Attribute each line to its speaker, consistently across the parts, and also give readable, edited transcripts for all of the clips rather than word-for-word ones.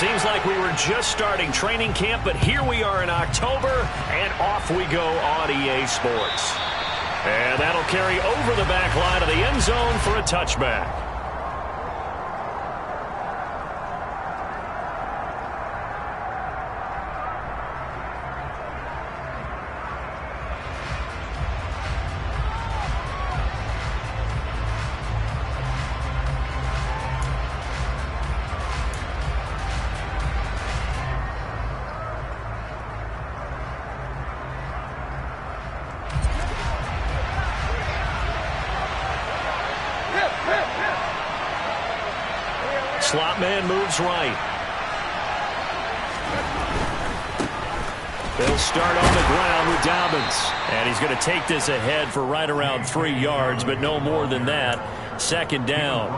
Speaker 1: Seems like we were just starting training camp, but here we are in October, and off we go on EA Sports. And that'll carry over the back line of the end zone for a touchback. Slot man moves right. They'll start on the ground with Dobbins. And he's going to take this ahead for right around 3 yards, but no more than that. Second down.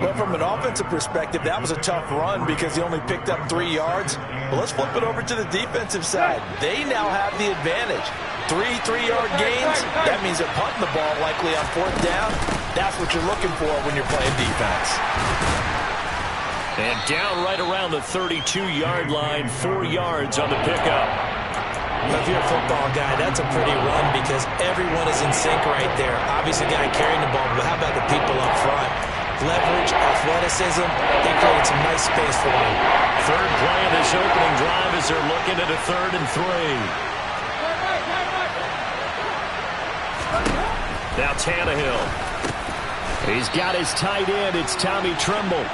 Speaker 2: Well, from an offensive perspective, that was a tough run because he only picked up 3 yards. But let's flip it over to the defensive side. They now have the advantage. 3-3-yard gains, that means they're punting the ball likely on 4th down. That's what you're looking for when you're playing defense.
Speaker 1: And down right around the 32-yard line, 4 yards on the pickup.
Speaker 2: If you're a football guy, that's a pretty run because everyone is in sync right there. Obviously, the guy carrying the ball, but how about the people up front? Leverage, athleticism, they created some nice space for him.
Speaker 1: Third play of this opening drive as they're looking at a 3rd and 3. Now Tannehill. He's got his tight end. It's Tommy Tremble.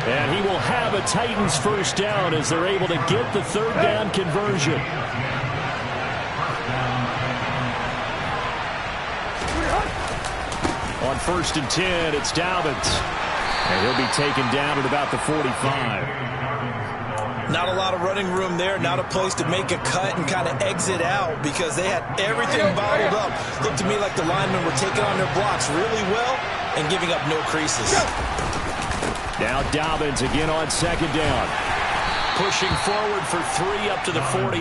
Speaker 1: And he will have a Titans first down as they're able to get the 3rd down conversion. On 1st and 10, it's Dobbins. And he'll be taken down at about the 45.
Speaker 2: Not a lot of running room there, not a place to make a cut and kind of exit out because they had everything bottled up. Looked to me like the linemen were taking on their blocks really well and giving up no creases.
Speaker 1: Now Dobbins again on 2nd down. Pushing forward for 3 up to the 48.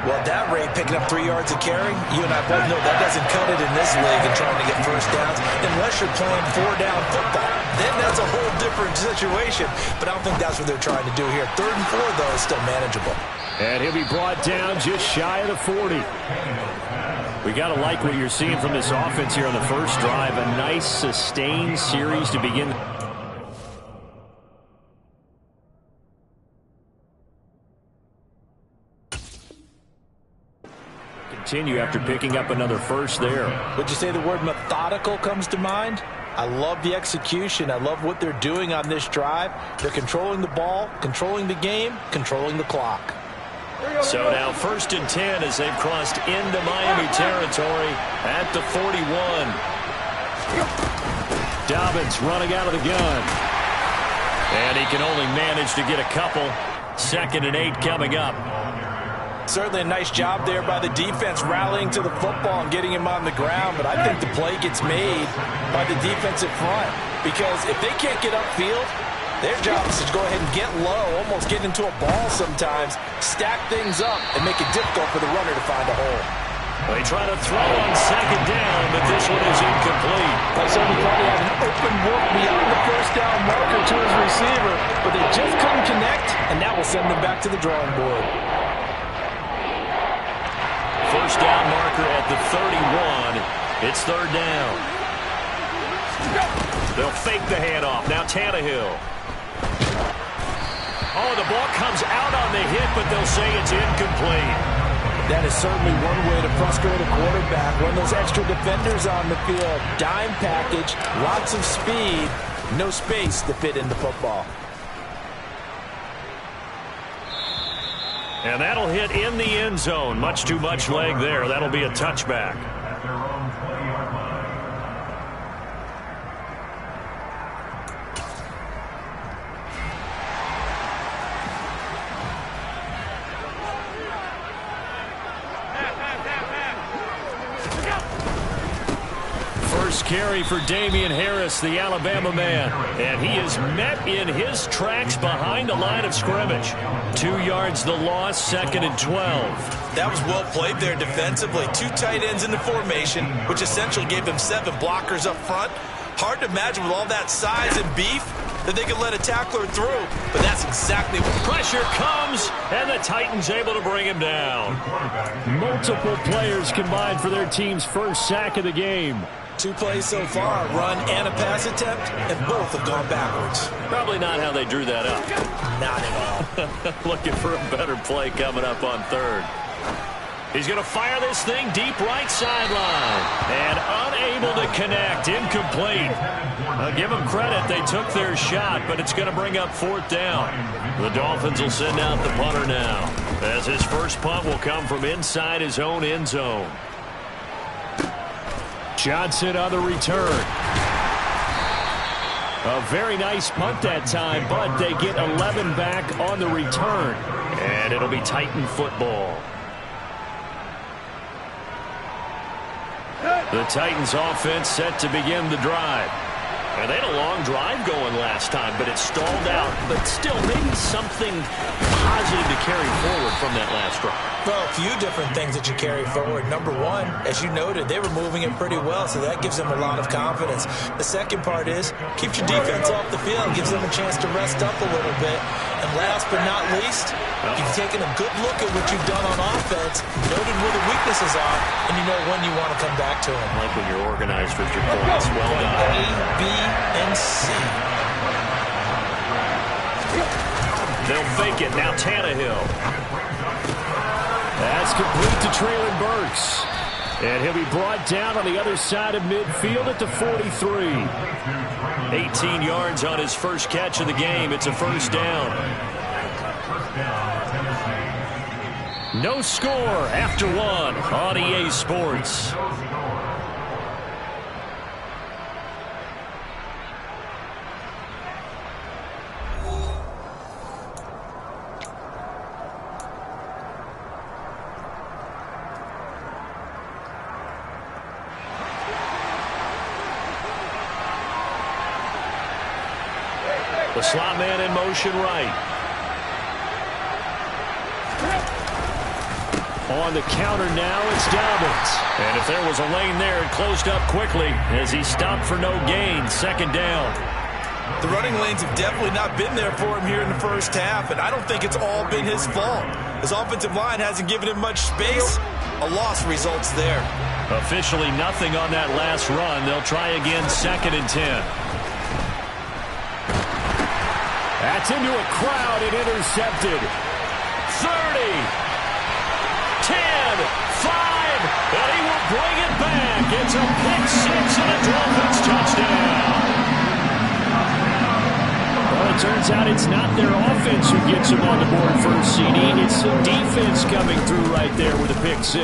Speaker 2: Well, at that rate, picking up 3 yards a carry, you and I both know that doesn't cut it in this league and trying to get first downs unless you're playing 4-down football. Then that's a whole different situation, but I don't think that's what they're trying to do here. 3rd and 4, though, is still manageable.
Speaker 1: And he'll be brought down just shy of the 40. We got to like what you're seeing from this offense here on the first drive. A nice, sustained series to begin. Continue after picking up another first there.
Speaker 2: Would you say the word methodical comes to mind? I love the execution. I love what they're doing on this drive. They're controlling the ball, controlling the game, controlling the clock.
Speaker 1: So now 1st and 10 as they've crossed into Miami territory at the 41. Dobbins running out of the gun. And he can only manage to get a couple. 2nd and 8 coming up.
Speaker 2: Certainly a nice job there by the defense rallying to the football and getting him on the ground, but I think the play gets made by the defensive front because if they can't get upfield, their job is to go ahead and get low, almost get into a ball sometimes, stack things up, and make it difficult for the runner to find a hole.
Speaker 1: They try to throw on 2nd down, but this one is incomplete.
Speaker 2: They certainly probably had an open look beyond the first down marker to his receiver, but they just couldn't connect, and that will send them back to the drawing board.
Speaker 1: First down marker at the 31. It's 3rd down. They'll fake the handoff. Now Tannehill. Oh, the ball comes out on the hit, but they'll say it's incomplete.
Speaker 2: That is certainly one way to frustrate a quarterback. Run those extra defenders on the field. Dime package, lots of speed, no space to fit into football.
Speaker 1: And that'll hit in the end zone. Much too much leg there. That'll be a touchback. First carry for Damian Harris, the Alabama man. And he is met in his tracks behind the line of scrimmage. 2 yards the loss, 2nd and 12.
Speaker 2: That was well played there defensively. 2 tight ends in the formation, which essentially gave them 7 blockers up front. Hard to imagine with all that size and beef, that they could let a tackler through, but that's exactly what...
Speaker 1: Pressure comes, and the Titans able to bring him down. Multiple players combined for their team's first sack of the game.
Speaker 2: 2 plays so far, a run and a pass attempt, and both have gone backwards.
Speaker 1: Probably not how they drew that up.
Speaker 2: Not at all.
Speaker 1: Looking for a better play coming up on third. He's going to fire this thing deep right sideline. And unable to connect. Incomplete. I'll give them credit. They took their shot, but it's going to bring up 4th down. The Dolphins will send out the punter now, as his first punt will come from inside his own end zone. Johnson on the return. A very nice punt that time, but they get 11 back on the return. And it'll be Titan football. The Titans offense set to begin the drive. And they had a long drive going last time, but it stalled out. But still, maybe something positive to carry forward from that last drive.
Speaker 2: Well, a few different things that you carry forward. Number one, as you noted, they were moving it pretty well, so that gives them a lot of confidence. The second part is, keep your defense off the field, gives them a chance to rest up a little bit. And last but not least, you've taken a good look at what you've done on offense, noted where the weaknesses are, and you know when you want to come back to them.
Speaker 1: I like when you're organized with your points. Well done.
Speaker 2: A, B, and C.
Speaker 1: They'll fake it. Now Tannehill. That's complete to Traylon Burks. And he'll be brought down on the other side of midfield at the 43. 18 yards on his first catch of the game. It's a first down. No score after 1 on EA Sports. The slot man in motion right. On the counter now, it's Dobbins. And if there was a lane there, it closed up quickly as he stopped for no gain. Second down.
Speaker 2: The running lanes have definitely not been there for him here in the first half, and I don't think it's all been his fault. His offensive line hasn't given him much space. A loss results there.
Speaker 1: Officially nothing on that last run. They'll try again, 2nd and 10. That's into a crowd and intercepted. 30, 10, 5, and he will bring it back. It's a pick 6 and a Dolphins touchdown. Well, it turns out it's not their offense who gets them on the board first, CD. It's the defense coming through right there with a pick 6.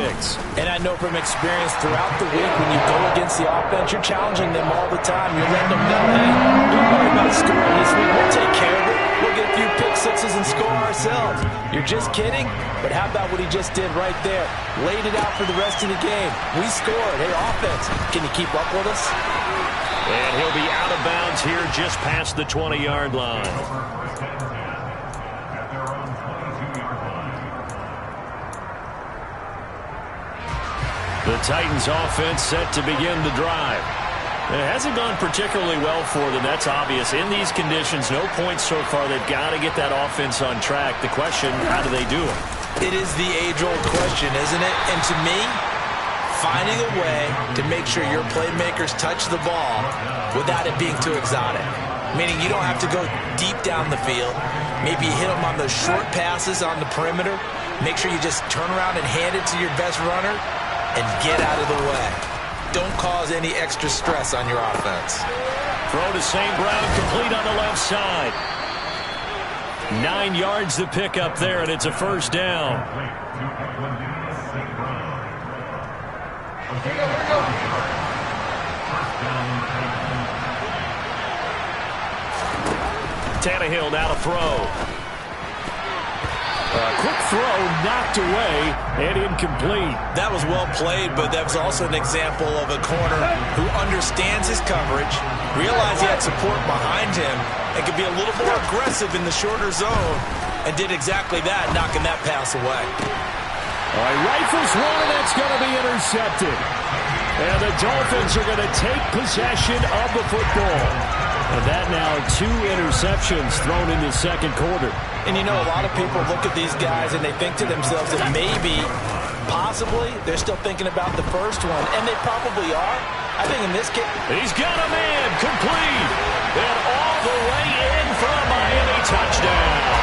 Speaker 2: And I know from experience throughout the week, when you go against the offense, you're challenging them all the time. You're letting them know, hey, don't worry about scoring this week. We'll take care of it. We'll get a few pick 6s and score ourselves. You're just kidding? But how about what he just did right there? Laid it out for the rest of the game. We scored. Hey, offense, can you keep up with us?
Speaker 1: And he'll be out of bounds here just past the 20-yard line. The Titans offense set to begin the drive. It hasn't gone particularly well for them. That's obvious. In these conditions, no points so far. They've got to get that offense on track. The question, how do they do it?
Speaker 2: It is the age-old question, isn't it? And to me, finding a way to make sure your playmakers touch the ball without it being too exotic. Meaning you don't have to go deep down the field. Maybe you hit them on those short passes on the perimeter. Make sure you just turn around and hand it to your best runner and get out of the way. Don't cause any extra stress on your offense.
Speaker 1: Throw to St. Brown, complete on the left side. 9 yards to pick up there, and it's a first down. Tannehill now to throw. Quick throw, knocked away, and incomplete.
Speaker 2: That was well played, but that was also an example of a corner who understands his coverage, realized he had support behind him, and could be a little more aggressive in the shorter zone, and did exactly that, knocking that pass away.
Speaker 1: All right, rifles one, and that's going to be intercepted. And the Dolphins are going to take possession of the football. And that got now 2 interceptions thrown in the second quarter.
Speaker 2: And you know, a lot of people look at these guys and they think to themselves that maybe, possibly, they're still thinking about the first one. And they probably are. I think in this case...
Speaker 1: He's got a man complete. And all the way in for a Miami touchdown.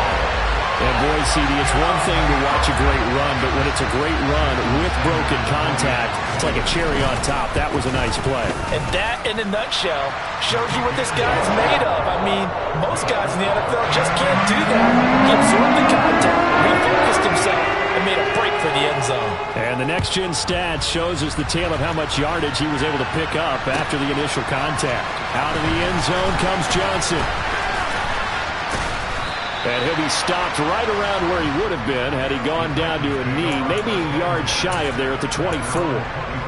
Speaker 1: And boy, CD, it's one thing to watch a great run, but when it's a great run with broken contact, it's like a cherry on top. That was a nice play.
Speaker 2: And that, in a nutshell, shows you what this guy's made of. I mean, most guys in the NFL just can't do that. He absorbed the contact, refocused himself, and made a break for the end zone.
Speaker 1: And the next-gen stats shows us the tale of how much yardage he was able to pick up after the initial contact. Out of the end zone comes Johnson. And he'll be stopped right around where he would have been had he gone down to a knee, maybe a yard shy of there at the 24.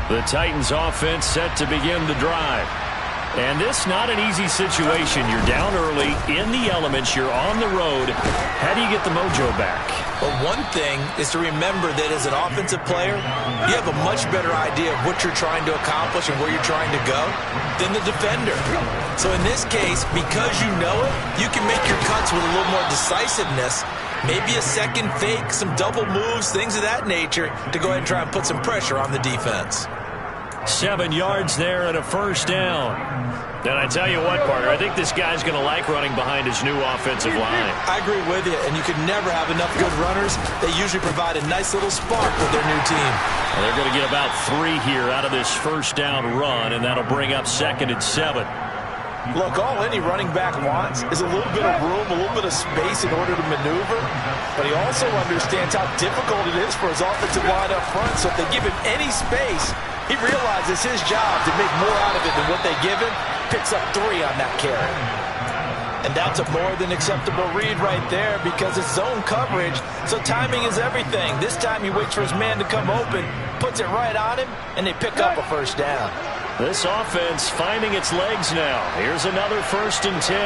Speaker 1: The Titans offense set to begin the drive. And this not an easy situation. You're down early, in the elements, you're on the road. How do you get the mojo back?
Speaker 2: Well, one thing is to remember that as an offensive player, you have a much better idea of what you're trying to accomplish and where you're trying to go than the defender. So in this case, because you know it, you can make your cuts with a little more decisiveness. Maybe a second fake, some double moves, things of that nature to go ahead and try and put some pressure on the defense.
Speaker 1: 7 yards there and a first down. And I tell you what, partner, I think this guy's going to like running behind his new offensive line.
Speaker 2: I agree with you, and you can never have enough good runners. They usually provide a nice little spark with their new team.
Speaker 1: Well, they're going to get about 3 here out of this first down run, and that'll bring up 2nd and 7.
Speaker 2: Look, all any running back wants is a little bit of room, a little bit of space in order to maneuver, but he also understands how difficult it is for his offensive line up front, so if they give him any space, he realizes his job to make more out of it than what they give him, picks up 3 on that carry. And that's a more than acceptable read right there because it's zone coverage, so timing is everything. This time he waits for his man to come open, puts it right on him, and they pick up a first down.
Speaker 1: This offense finding its legs now. Here's another 1st and 10.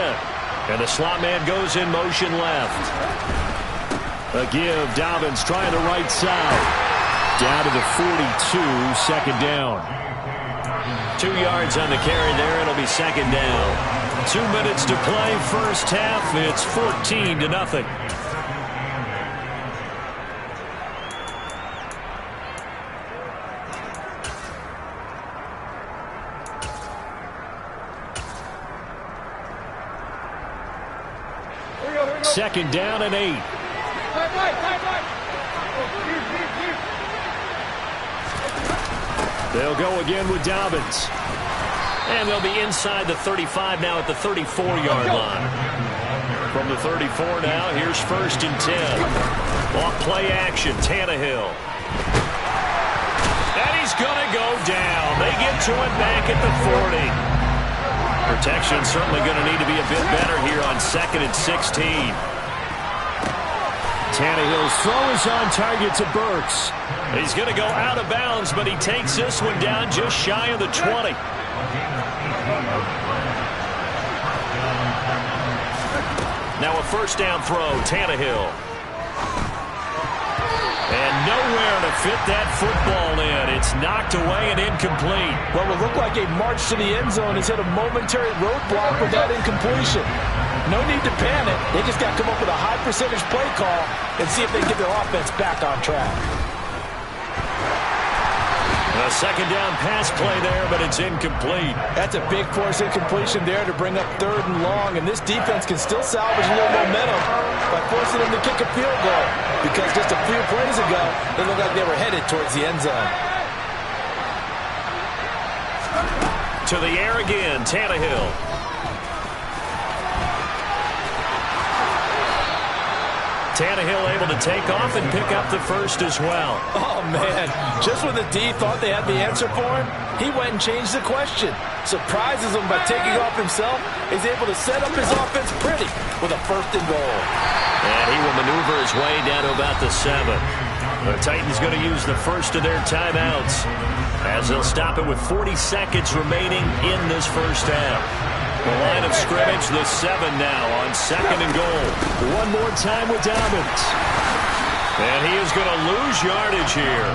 Speaker 1: And the slot man goes in motion left. A give, Dobbins trying the right side. Down to the 42, 2nd down. 2 yards on the carry there. It'll be 2nd down. 2 minutes to play, first half. It's 14-0. Second down and 8. They'll go again with Dobbins. And they'll be inside the 35 now at the 34-yard line. From the 34 now, here's 1st and 10. Off play action, Tannehill. And he's going to go down. They get to him back at the 40. Protection certainly going to need to be a bit better here on 2nd and 16. Tannehill's throw is on target to Burks. He's going to go out of bounds, but he takes this one down just shy of the 20. Now a first down throw, Tannehill. And nowhere to fit that football in. It's knocked away and incomplete.
Speaker 2: Well, it looked like a march to the end zone has hit a momentary roadblock with that incompletion. No need to panic. They just got to come up with a high percentage play call and see if they can get their offense back on track.
Speaker 1: A second down pass play there, but it's incomplete.
Speaker 2: That's a big force incompletion there to bring up 3rd and long, and this defense can still salvage a little momentum by forcing them to kick a field goal, because just a few plays ago, they looked like they were headed towards the end zone.
Speaker 1: To the air again, Tannehill. Tannehill able to take off and pick up the first as well.
Speaker 2: Oh, man. Just when the D thought they had the answer for him, he went and changed the question. Surprises him by taking off himself. He's able to set up his offense pretty with a 1st and goal.
Speaker 1: And he will maneuver his way down to about the 7. The Titans going to use the first of their timeouts as they'll stop it with 40 seconds remaining in this first half. The line of scrimmage, the 7 now on 2nd and goal. One more time with Dobbins. And he is going to lose yardage here.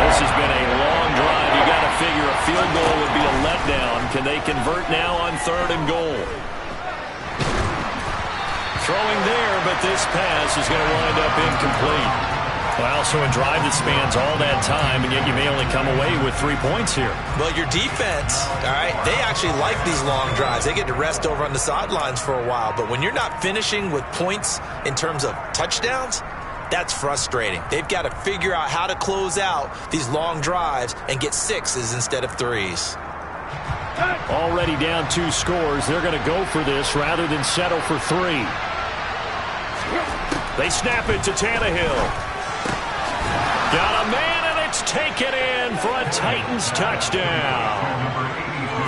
Speaker 1: This has been a long drive. You got to figure a field goal would be a letdown. Can they convert now on 3rd and goal? Throwing there, but this pass is going to wind up incomplete. Well, so a drive that spans all that time, and yet you may only come away with 3 points here.
Speaker 3: Well, your defense, all right, they actually like these long drives. They get to rest over on the sidelines for a while. But when you're not finishing with points in terms of touchdowns, that's frustrating. They've got to figure out how to close out these long drives and get 6s instead of 3s.
Speaker 1: Already down 2 scores. They're going to go for this rather than settle for 3. They snap it to Tannehill. Got a man, and it's taken in for a Titans touchdown.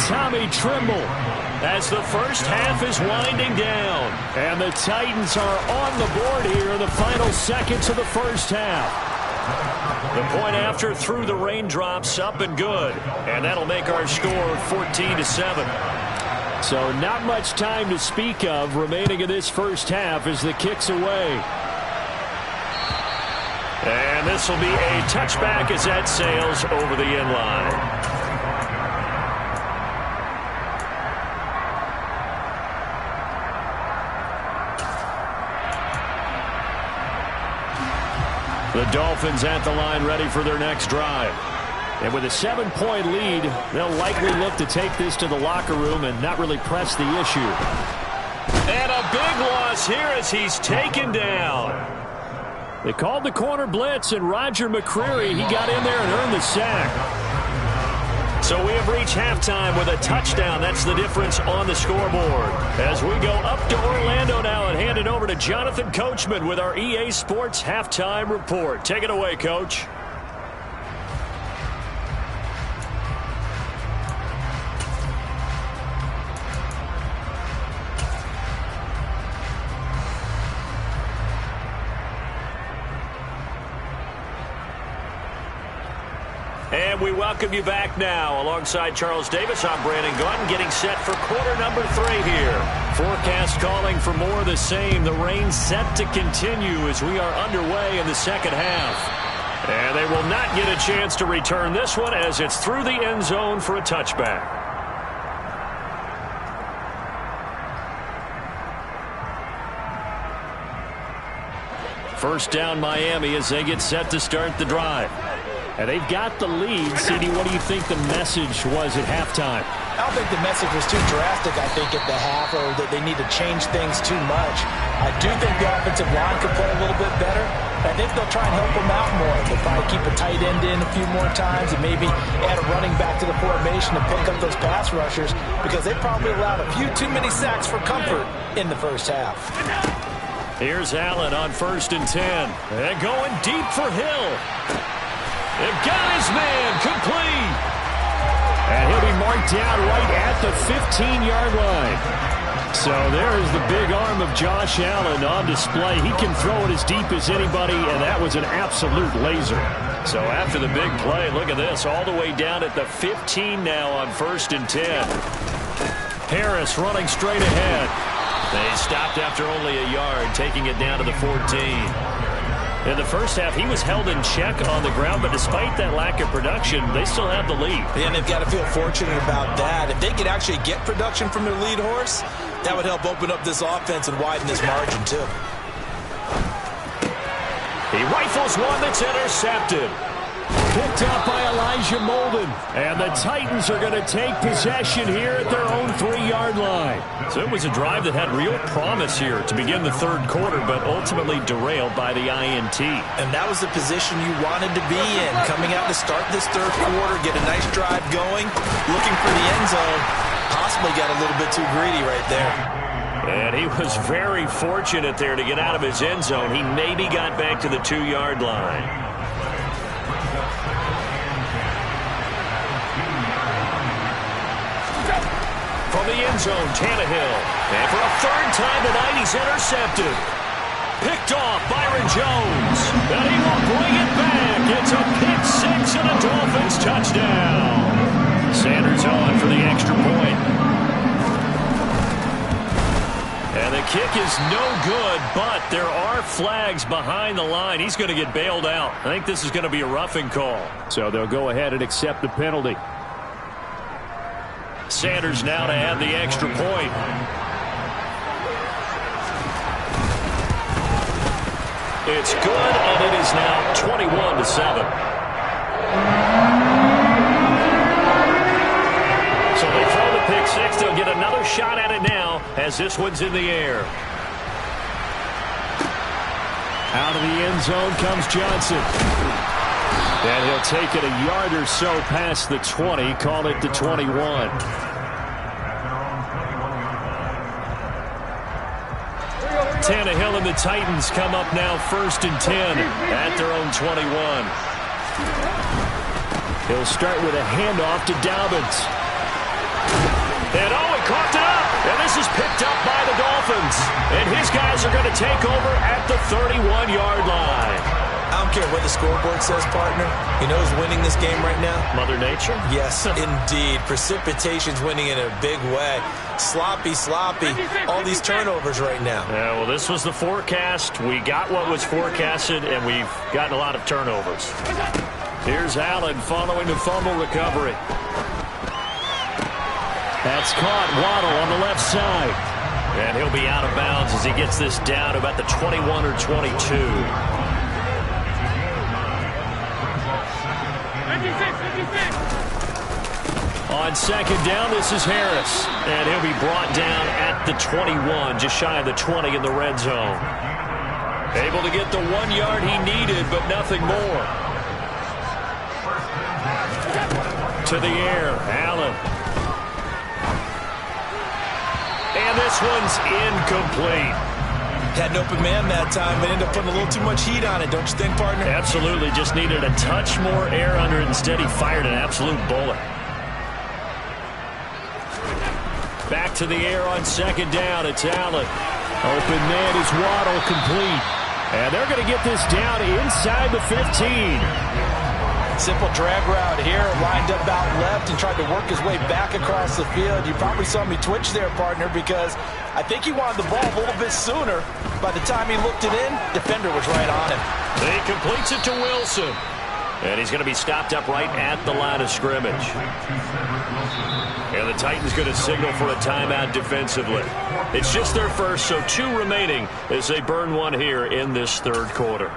Speaker 1: Tommy Tremble as the first half is winding down. And the Titans are on the board here in the final seconds of the first half. The point after through the raindrops up and good. And that'll make our score 14-7. So not much time to speak of remaining in this first half as the kick's away. And this will be a touchback as that sails over the end line. The Dolphins at the line ready for their next drive. And with a 7-point lead, they'll likely look to take this to the locker room and not really press the issue. And a big loss here as he's taken down. They called the corner blitz, and Roger McCreary, he got in there and earned the sack. So we have reached halftime with a touchdown. That's the difference on the scoreboard. As we go up to Orlando now and hand it over to Jonathan Coachman with our EA Sports Halftime Report. Take it away, Coach. And we welcome you back now. Alongside Charles Davis, I'm Brandon Gunn, getting set for quarter number 3 here. Forecast calling for more of the same. The rain set to continue as we are underway in the second half. And they will not get a chance to return this one as it's through the end zone for a touchback. First down Miami as they get set to start the drive. And they've got the lead. CD, what do you think the message was at halftime?
Speaker 2: I don't think the message was too drastic, I think, at the half, or that they need to change things too much. I do think the offensive line could play a little bit better. I think they'll try and help them out more. They'll probably keep a tight end in a few more times and maybe add a running back to the formation to pick up those pass rushers, because they probably allowed a few too many sacks for comfort in the first half.
Speaker 1: Here's Allen on 1st and 10. And going deep for Hill. They've got his man complete. And he'll be marked down right at the 15-yard line. So there is the big arm of Josh Allen on display. He can throw it as deep as anybody, and that was an absolute laser. So after the big play, look at this, all the way down at the 15 now on 1st and 10. Harris running straight ahead. They stopped after only a yard, taking it down to the 14. In the first half, he was held in check on the ground, but despite that lack of production, they still have the lead.
Speaker 3: And they've got to feel fortunate about that. If they could actually get production from their lead horse, that would help open up this offense and widen this margin, too.
Speaker 1: He rifles one that's intercepted. Picked up by Elijah Molden. And the Titans are going to take possession here at their own 3-yard line. So it was a drive that had real promise here to begin the third quarter, but ultimately derailed by the INT.
Speaker 3: And that was the position you wanted to be in. Coming out to start this third quarter, get a nice drive going, looking for the end zone. Possibly got a little bit too greedy right there.
Speaker 1: And he was very fortunate there to get out of his end zone. He maybe got back to the 2-yard line. From the end zone, Tannehill. And for a third time tonight, he's intercepted. Picked off Byron Jones. And he will bring it back. It's a pick six and a Dolphins touchdown. Sanders on for the extra point. And the kick is no good, but there are flags behind the line. He's going to get bailed out. I think this is going to be a roughing call.
Speaker 4: So they'll go ahead and accept the penalty.
Speaker 1: Sanders now to add the extra point. It's good, and it is now 21-7. So they throw the pick six. They'll get another shot at it now as this one's in the air.
Speaker 4: Out of the end zone comes Johnson. And he'll take it a yard or so past the 20, call it the 21.
Speaker 1: Tannehill and the Titans come up now 1st and 10 at their own 21.
Speaker 4: He'll start with a handoff to Dobbins.
Speaker 1: And he caught it up. And this is picked up by the Dolphins. And his guys are going to take over at the 31-yard line.
Speaker 3: I don't care what the scoreboard says, partner. You know who's winning this game right now?
Speaker 1: Mother Nature?
Speaker 3: Yes, indeed. Precipitation's winning in a big way. Sloppy. All these turnovers right now.
Speaker 1: Yeah, well, this was the forecast. We got what was forecasted, and we've gotten a lot of turnovers. Here's Allen following the fumble recovery.
Speaker 4: That's caught. Waddle on the left side.
Speaker 1: And he'll be out of bounds as he gets this down to about the 21 or 22.
Speaker 4: On second down, this is Harris.
Speaker 1: And he'll be brought down at the 21, just shy of the 20 in the red zone. Able to get the 1 yard he needed, but nothing more. To the air, Allen. And this one's incomplete.
Speaker 3: Had an open man that time, but ended up putting a little too much heat on it, don't you think, partner?
Speaker 1: Absolutely. Just needed a touch more air under it. Instead, he fired an absolute bullet.
Speaker 4: Back to the air on second down. It's Allen. Open man is Waddle, complete. And they're going to get this down inside the 15.
Speaker 2: Simple drag route here, lined up out left and tried to work his way back across the field. You probably saw me twitch there, partner, because I think he wanted the ball a little bit sooner. By the time he looked it in, defender was right on him.
Speaker 1: He completes it to Wilson. And he's going to be stopped up right at the line of scrimmage. And the Titans going to signal for a timeout defensively. It's just their first, so 2 remaining as they burn one here in this third quarter.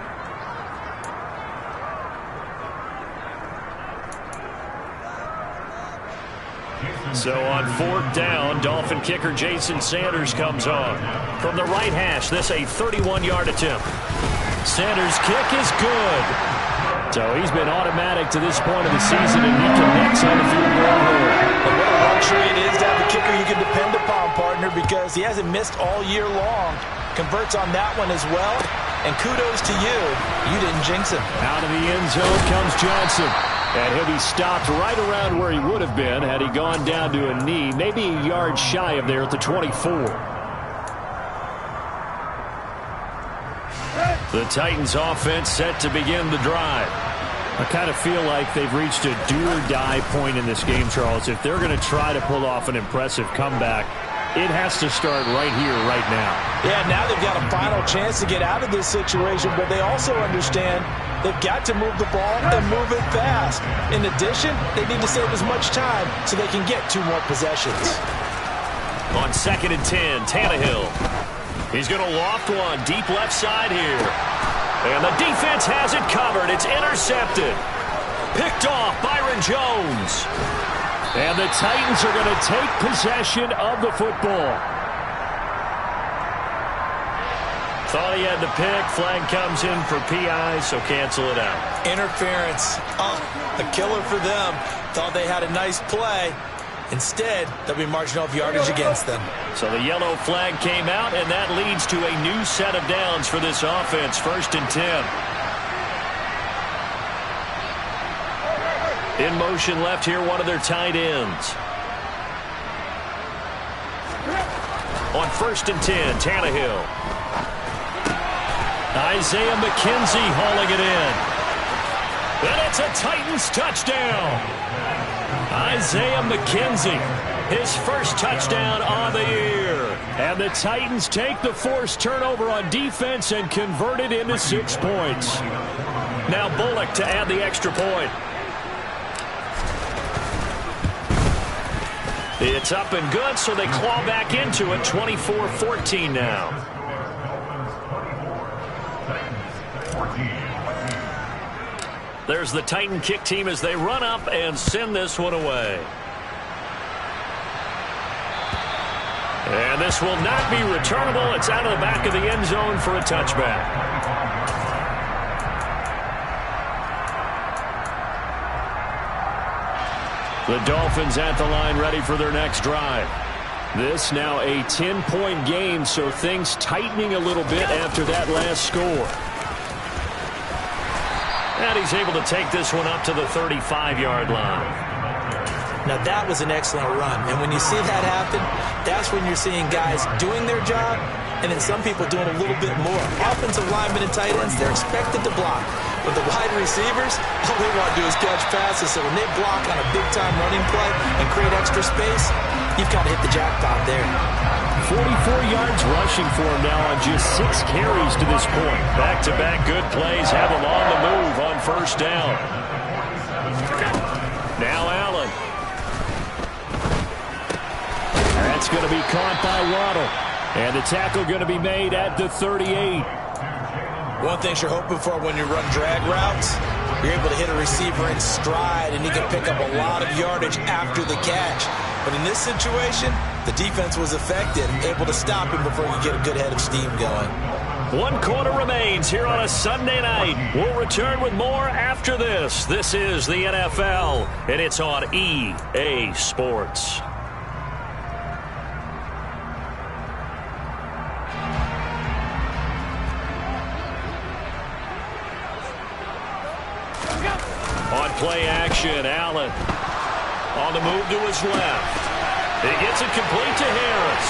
Speaker 1: So on 4th down, Dolphin kicker Jason Sanders comes on. From the right hash, this a 31-yard attempt.
Speaker 4: Sanders' kick is good. So he's been automatic to this point of the season, and he connects on the field goal here.
Speaker 2: And what a luxury it is to have a kicker you can depend upon, partner, because he hasn't missed all year long. Converts on that one as well. And kudos to you. You didn't jinx him.
Speaker 4: Out of the end zone comes Johnson. And he'll be stopped right around where he would have been had he gone down to a knee, maybe a yard shy of there at the 24.
Speaker 1: The Titans offense set to begin the drive.
Speaker 4: I kind of feel like they've reached a do-or-die point in this game, Charles. If they're going to try to pull off an impressive comeback, it has to start right here, right now.
Speaker 2: Yeah, now they've got a final chance to get out of this situation, but they also understand they've got to move the ball and move it fast. In addition, they need to save as much time so they can get 2 more possessions.
Speaker 1: On 2nd and 10, Tannehill. He's going to loft one deep left side here. And the defense has it covered. It's intercepted. Picked off Byron Jones.
Speaker 4: And the Titans are going to take possession of the football.
Speaker 1: Thought he had the pick. Flag comes in for PI, so cancel it out.
Speaker 3: Interference. A killer for them. Thought they had a nice play. Instead, there'll be marginal yardage against them.
Speaker 4: So the yellow flag came out, and that leads to a new set of downs for this offense. 1st and 10. In motion left here, one of their tight ends. On 1st and 10, Tannehill. Isaiah McKenzie hauling it in. And it's a Titans touchdown. Isaiah McKenzie, his first touchdown on the year. And the Titans take the forced turnover on defense and convert it into 6 points. Now Bullock to add the extra point. It's up and good, so they claw back into it. 24-14 now. There's the Titan kick team as they run up and send this one away. And this will not be returnable. It's out of the back of the end zone for a touchback. The Dolphins at the line ready for their next drive. This now a 10-point game, so things tightening a little bit after that last score. And he's able to take this one up to the 35-yard line.
Speaker 3: Now that was an excellent run, and when you see that happen, that's when you're seeing guys doing their job and then some people doing a little bit more. Offensive linemen and tight ends, they're expected to block. But the wide receivers, all they want to do is catch passes. So when they block on a big-time running play and create extra space, you've got to hit the jackpot there.
Speaker 4: 44 yards rushing for him now on just 6 carries to this point. Back-to-back good plays have him on the move on 1st down. Now Allen. That's going to be caught by Waddle. And the tackle going to be made at the 38.
Speaker 3: One thing you're hoping for when you run drag routes, you're able to hit a receiver in stride, and he can pick up a lot of yardage after the catch. But in this situation, the defense was effective, able to stop him before you get a good head of steam going.
Speaker 4: 1 quarter remains here on a Sunday night. We'll return with more after this. This is the NFL, and it's on EA Sports. On play action, Allen on the move to his left. He gets it complete to Harris.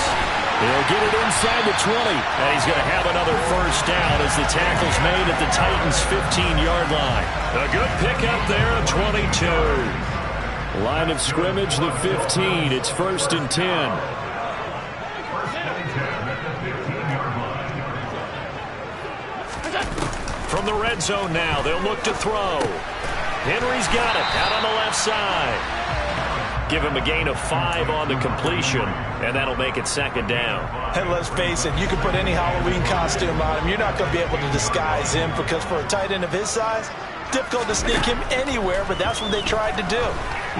Speaker 4: He'll get it inside the 20, and he's going to have another 1st down as the tackle's made at the Titans' 15-yard line. A good pickup there at 22. Line of scrimmage, the 15. It's 1st and 10. From the red zone now, they'll look to throw. Henry's got it out on the left side. Give him a gain of 5 on the completion, and that'll make it 2nd down.
Speaker 2: And let's face it, you can put any Halloween costume on him. You're not going to be able to disguise him because for a tight end of his size, difficult to sneak him anywhere, but that's what they tried to do.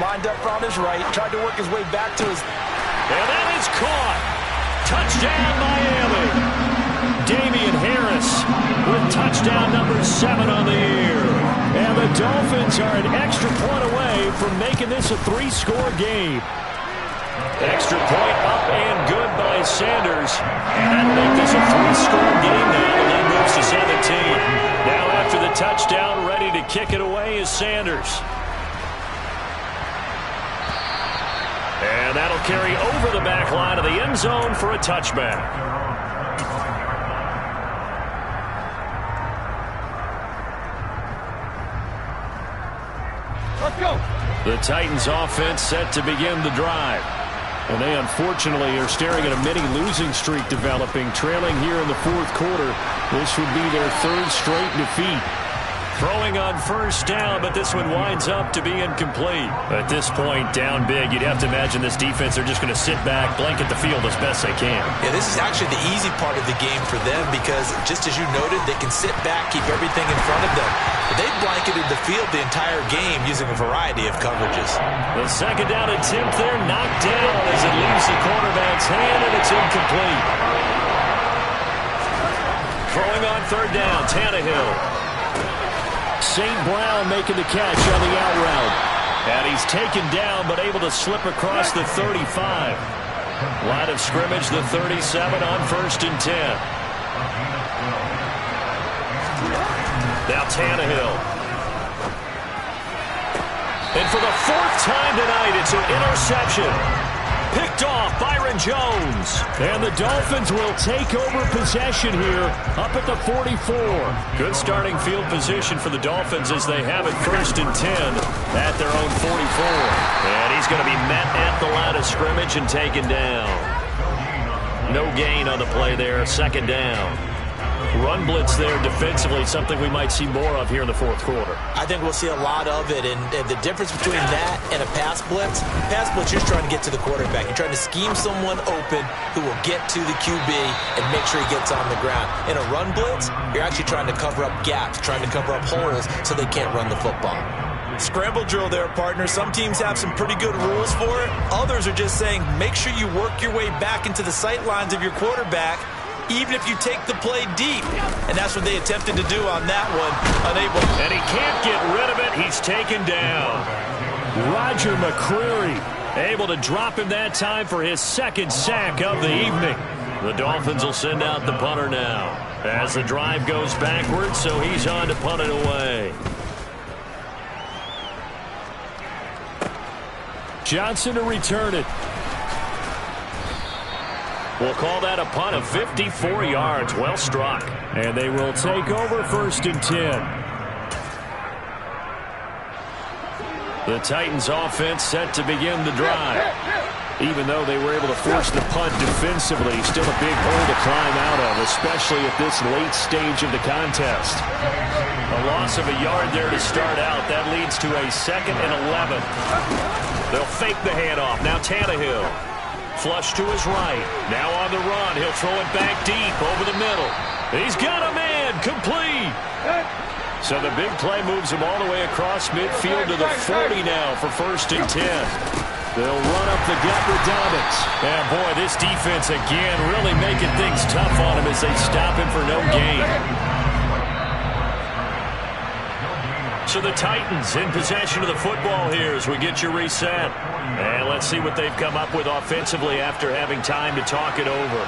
Speaker 2: Lined up on his right, tried to work his way back to his...
Speaker 4: And that is caught. Touchdown, Miami. Damian Harris with touchdown number 7 on the year. And the Dolphins are an extra point away from making this a 3-score game. Extra point up and good by Sanders. And that'll make this a 3-score game now. The lead moves to 17. Now after the touchdown, ready to kick it away is Sanders. And that'll carry over the back line of the end zone for a touchback. The Titans offense set to begin the drive. And they unfortunately are staring at a mini losing streak developing, trailing here in the 4th quarter. This would be their 3rd straight defeat. Throwing on 1st down, but this one winds up to be incomplete. At this point, down big, you'd have to imagine this defense are just going to sit back, blanket the field as best they can.
Speaker 3: Yeah, this is actually the easy part of the game for them because, just as you noted, they can sit back, keep everything in front of them. But they've blanketed the field the entire game using a variety of coverages.
Speaker 4: The 2nd down attempt there knocked down as it leaves the quarterback's hand, and it's incomplete. Throwing on 3rd down, Tannehill. St. Brown making the catch on the out route. And he's taken down, but able to slip across the 35. Line of scrimmage, the 37 on 1st and 10. Now Tannehill. And for the 4th time tonight, it's an interception. Picked off Byron Jones. And the Dolphins will take over possession here up at the 44. Good starting field position for the Dolphins as they have it 1st and 10 at their own 44. And he's going to be met at the line of scrimmage and taken down. No gain on the play there, 2nd down. Run blitz there defensively, something we might see more of here in the 4th quarter.
Speaker 3: I think we'll see a lot of it, and the difference between that and a pass blitz, you're just trying to get to the quarterback. You're trying to scheme someone open who will get to the QB and make sure he gets on the ground. In a run blitz, you're actually trying to cover up gaps, trying to cover up holes so they can't run the football. Scramble drill there, partner. Some teams have some pretty good rules for it. Others are just saying make sure you work your way back into the sight lines of your quarterback, even if you take the play deep. And that's what they attempted to do on that one. Unable.
Speaker 4: And he can't get rid of it. He's taken down. Roger McCreary able to drop him that time for his 2nd sack of the evening. The Dolphins will send out the punter now as the drive goes backwards, so he's on to punt it away. Johnson to return it. We'll call that a punt of 54 yards. Well struck. And they will take over 1st and 10. The Titans offense set to begin the drive. Even though they were able to force the punt defensively, still a big hole to climb out of, especially at this late stage of the contest. A loss of a yard there to start out. That leads to a 2nd and 11. They'll fake the handoff. Now Tannehill. Flush to his right. Now on the run. He'll throw it back deep over the middle. He's got a man. Complete. So the big play moves him all the way across midfield to the 40 now for 1st and 10. They'll run up the gut with Dobbins. And boy, this defense again really making things tough on him as they stop him for no gain. So the Titans in possession of the football here as we get you reset. And let's see what they've come up with offensively after having time to talk it over.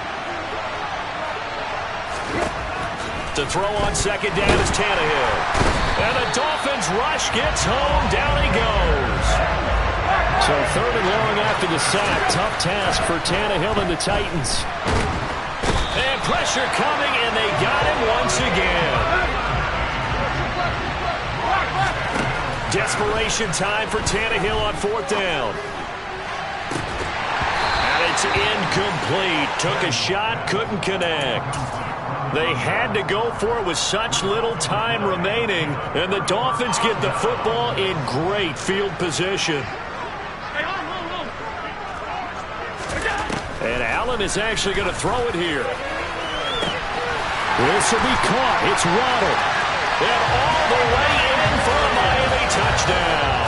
Speaker 4: To throw on 2nd down is Tannehill. And the Dolphins rush gets home. Down he goes. So 3rd and long after the sack. Tough task for Tannehill and the Titans. And pressure coming, and they got him once again. Desperation time for Tannehill on 4th down. And it's incomplete. Took a shot, couldn't connect. They had to go for it with such little time remaining, and the Dolphins get the football in great field position. And Allen is actually going to throw it here. This will be caught. It's Waddle. And all the way in for a Miami touchdown.